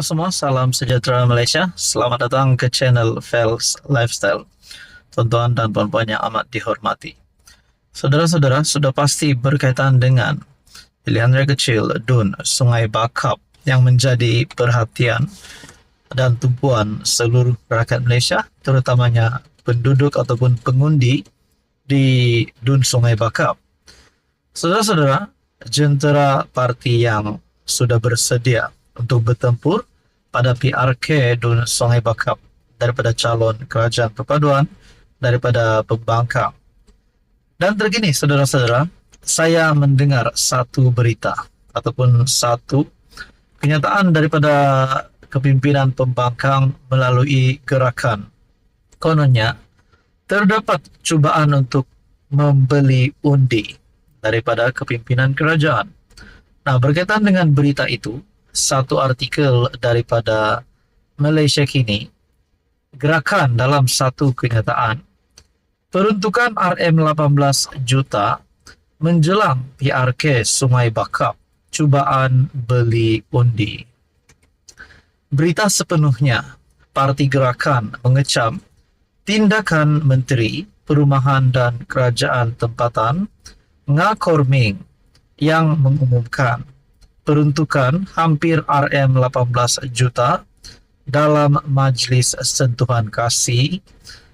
Halo semua, salam sejahtera Malaysia. Selamat datang ke channel Fels Lifestyle. Tuan-tuan dan puan-puan yang amat dihormati. Saudara-saudara, sudah pasti berkaitan dengan pilihan raya kecil Dun Sungai Bakap yang menjadi perhatian dan tumpuan seluruh rakyat Malaysia, terutamanya penduduk ataupun pengundi di Dun Sungai Bakap. Saudara-saudara, jentera parti yang sudah bersedia untuk bertempur pada PRK Dun Sungai Bakap daripada calon kerajaan perpaduan daripada pembangkang. Dan terkini, saudara-saudara, saya mendengar satu berita ataupun satu kenyataan daripada kepimpinan pembangkang melalui gerakan. Kononnya, terdapat cubaan untuk membeli undi daripada kepimpinan kerajaan. Nah, berkaitan dengan berita itu, satu artikel daripada Malaysia Kini, gerakan dalam satu kenyataan, peruntukan RM18 juta menjelang PRK Sungai Bakap, cubaan beli undi. Berita sepenuhnya, parti gerakan mengecam tindakan Menteri Perumahan dan Kerajaan Tempatan Ngah Korming yang mengumumkan peruntukan hampir RM18 juta dalam Majlis Sentuhan Kasih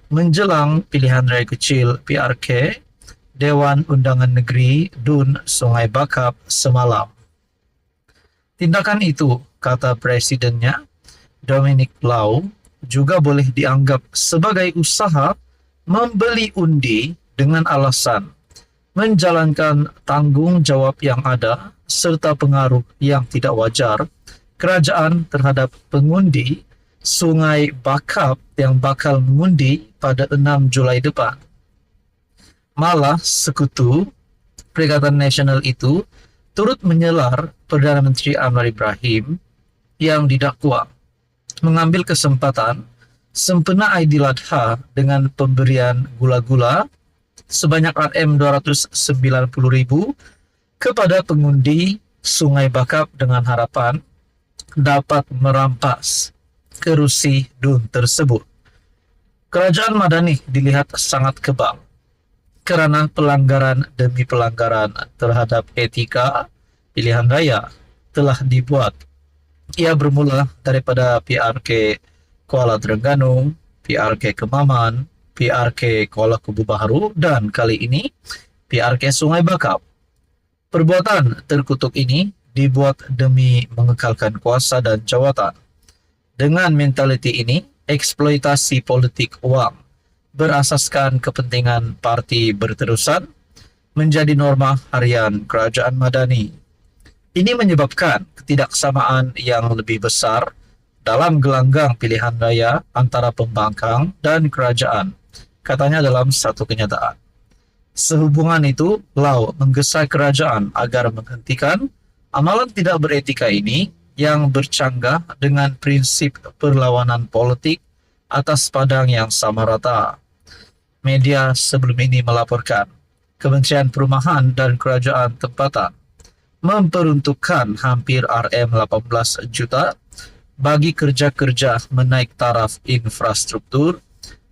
menjelang pilihan raya kecil PRK Dewan Undangan Negeri Dun Sungai Bakap semalam. Tindakan itu, kata presidennya, Dominic Lau, juga boleh dianggap sebagai usaha membeli undi dengan alasan menjalankan tanggung jawab yang ada serta pengaruh yang tidak wajar kerajaan terhadap pengundi Sungai Bakap yang bakal mengundi pada 6 Julai depan. Malah sekutu Perikatan Nasional itu turut menyelar Perdana Menteri Anwar Ibrahim yang didakwa mengambil kesempatan sempena Aidiladha dengan pemberian gula-gula sebanyak RM290,000 kepada pengundi Sungai Bakap dengan harapan dapat merampas kerusi Dun tersebut. Kerajaan Madani dilihat sangat kebal kerana pelanggaran demi pelanggaran terhadap etika pilihan raya telah dibuat. Ia bermula daripada PRK Kuala Terengganu, PRK Kemaman, PRK Kuala Kubu Baharu, dan kali ini PRK Sungai Bakap. Perbuatan terkutuk ini dibuat demi mengekalkan kuasa dan jawatan. Dengan mentaliti ini, eksploitasi politik uang berasaskan kepentingan parti berterusan menjadi norma harian kerajaan Madani. Ini menyebabkan ketidaksamaan yang lebih besar dalam gelanggang pilihan raya antara pembangkang dan kerajaan, katanya dalam satu kenyataan. Sehubungan itu, Lau menggesa kerajaan agar menghentikan amalan tidak beretika ini yang bercanggah dengan prinsip perlawanan politik atas padang yang sama rata. Media sebelum ini melaporkan Kementerian Perumahan dan Kerajaan Tempatan memperuntukkan hampir RM18 juta bagi kerja-kerja menaik taraf infrastruktur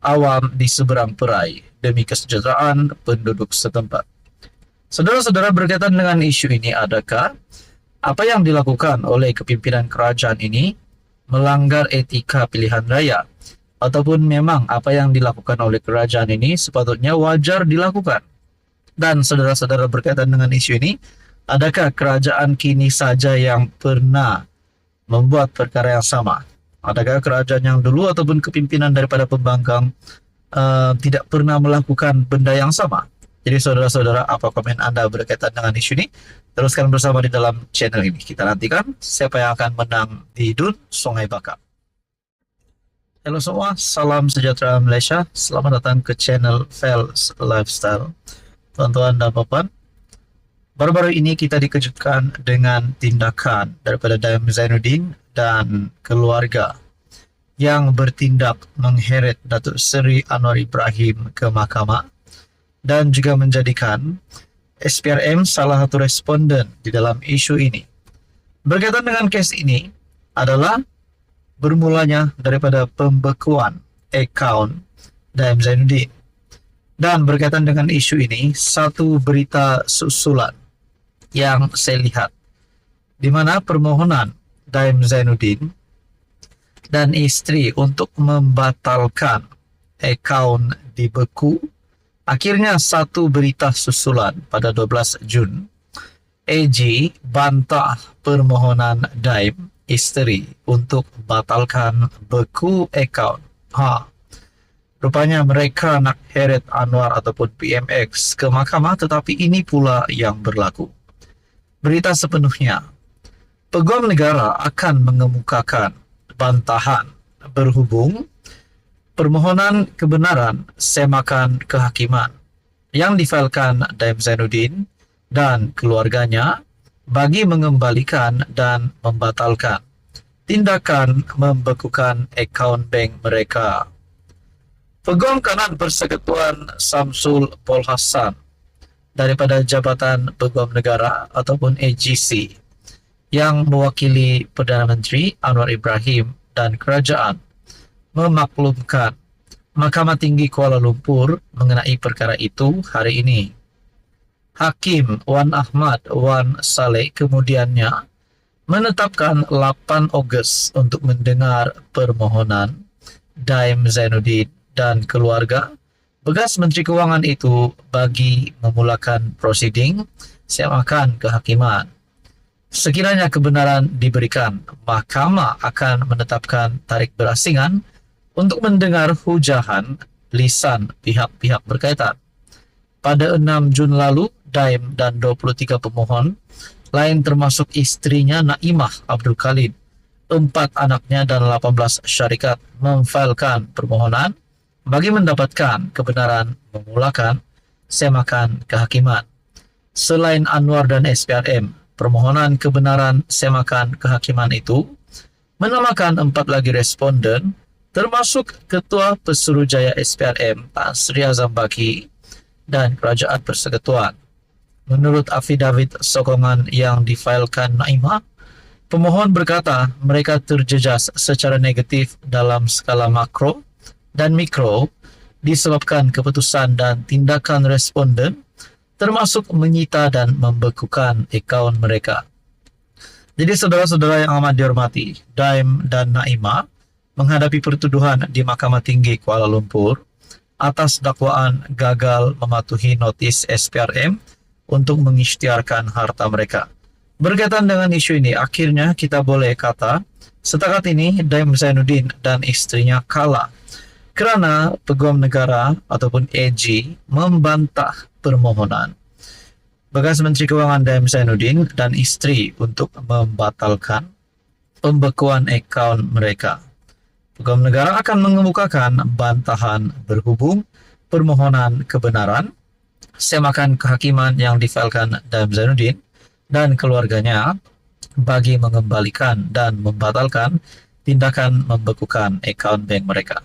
awam di seberang perai demi kesejahteraan penduduk setempat. Saudara-saudara, berkaitan dengan isu ini, adakah apa yang dilakukan oleh kepimpinan kerajaan ini melanggar etika pilihan raya? Ataupun memang apa yang dilakukan oleh kerajaan ini sepatutnya wajar dilakukan? Dan saudara-saudara, berkaitan dengan isu ini, adakah kerajaan kini saja yang pernah membuat perkara yang sama? Adakah kerajaan yang dulu ataupun kepimpinan daripada pembangkang tidak pernah melakukan benda yang sama? Jadi saudara-saudara, apa komen anda berkaitan dengan isu ini? Teruskan bersama di dalam channel ini. Kita nantikan siapa yang akan menang di Dun Sungai Bakap. Halo semua, salam sejahtera Malaysia. Selamat datang ke channel Fels Lifestyle. Tuan-tuan dan puan, baru-baru ini kita dikejutkan dengan tindakan daripada Dayam Zainuddin dan keluarga yang bertindak mengheret Datuk Seri Anwar Ibrahim ke mahkamah dan juga menjadikan SPRM salah satu responden di dalam isu ini. Berkaitan dengan kes ini adalah bermulanya daripada pembekuan account Daim Zainuddin. Dan berkaitan dengan isu ini, satu berita susulan yang saya lihat, di mana permohonan Daim Zainuddin dan istri untuk membatalkan account dibeku, akhirnya satu berita susulan pada 12 Jun. AG bantah permohonan Daim istri untuk batalkan beku account. Rupanya mereka nak heret Anwar ataupun PMX ke mahkamah, tetapi ini pula yang berlaku. Berita sepenuhnya, Peguam Negara akan mengemukakan bantahan berhubung permohonan kebenaran semakan kehakiman yang difailkan Daim Zainuddin dan keluarganya bagi mengembalikan dan membatalkan tindakan membekukan akaun bank mereka. Peguam Kanan Persekutuan Samsul Paul Hassan daripada Jabatan Peguam Negara ataupun AGC yang mewakili Perdana Menteri Anwar Ibrahim dan kerajaan memaklumkan Mahkamah Tinggi Kuala Lumpur mengenai perkara itu hari ini. Hakim Wan Ahmad Wan Saleh kemudiannya menetapkan 8 Ogos untuk mendengar permohonan Daim Zainuddin dan keluarga bekas Menteri Kewangan itu bagi memulakan prosiding semakan kehakiman. Sekiranya kebenaran diberikan, mahkamah akan menetapkan tarikh berasingan untuk mendengar hujahan lisan pihak-pihak berkaitan. Pada 6 Jun lalu, Daim dan 23 pemohon lain termasuk istrinya Naimah Abdul Khalid, 4 anaknya dan 18 syarikat memfailkan permohonan bagi mendapatkan kebenaran memulakan semakan kehakiman. Selain Anwar dan SPRM, permohonan kebenaran semakan kehakiman itu menamakan 4 lagi responden, termasuk Ketua Pesuruhjaya SPRM Tan Sri Azam Baki dan Kerajaan Persekutuan. Menurut afidavit sokongan yang difailkan Naimah, pemohon berkata mereka terjejas secara negatif dalam skala makro dan mikro disebabkan keputusan dan tindakan responden, termasuk menyita dan membekukan akaun mereka. Jadi saudara-saudara yang amat dihormati, Daim dan Naimah menghadapi pertuduhan di Mahkamah Tinggi Kuala Lumpur atas dakwaan gagal mematuhi notis SPRM untuk mengisytiharkan harta mereka. Berkaitan dengan isu ini, akhirnya kita boleh kata setakat ini Daim Zainuddin dan istrinya kalah kerana Peguam Negara ataupun AG membantah permohonan bekas Menteri Kewangan Daim Zainuddin dan isteri untuk membatalkan pembekuan akaun mereka. Peguam Negara akan mengemukakan bantahan berhubung permohonan kebenaran semakan kehakiman yang difailkan Daim Zainuddin dan keluarganya bagi mengembalikan dan membatalkan tindakan membekukan akaun bank mereka.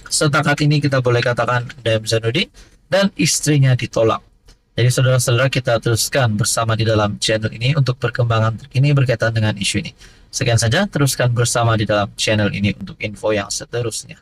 Setakat ini kita boleh katakan Daim Zainuddin dan istrinya ditolak. Jadi saudara-saudara, kita teruskan bersama di dalam channel ini untuk perkembangan terkini berkaitan dengan isu ini. Sekian saja, teruskan bersama di dalam channel ini untuk info yang seterusnya.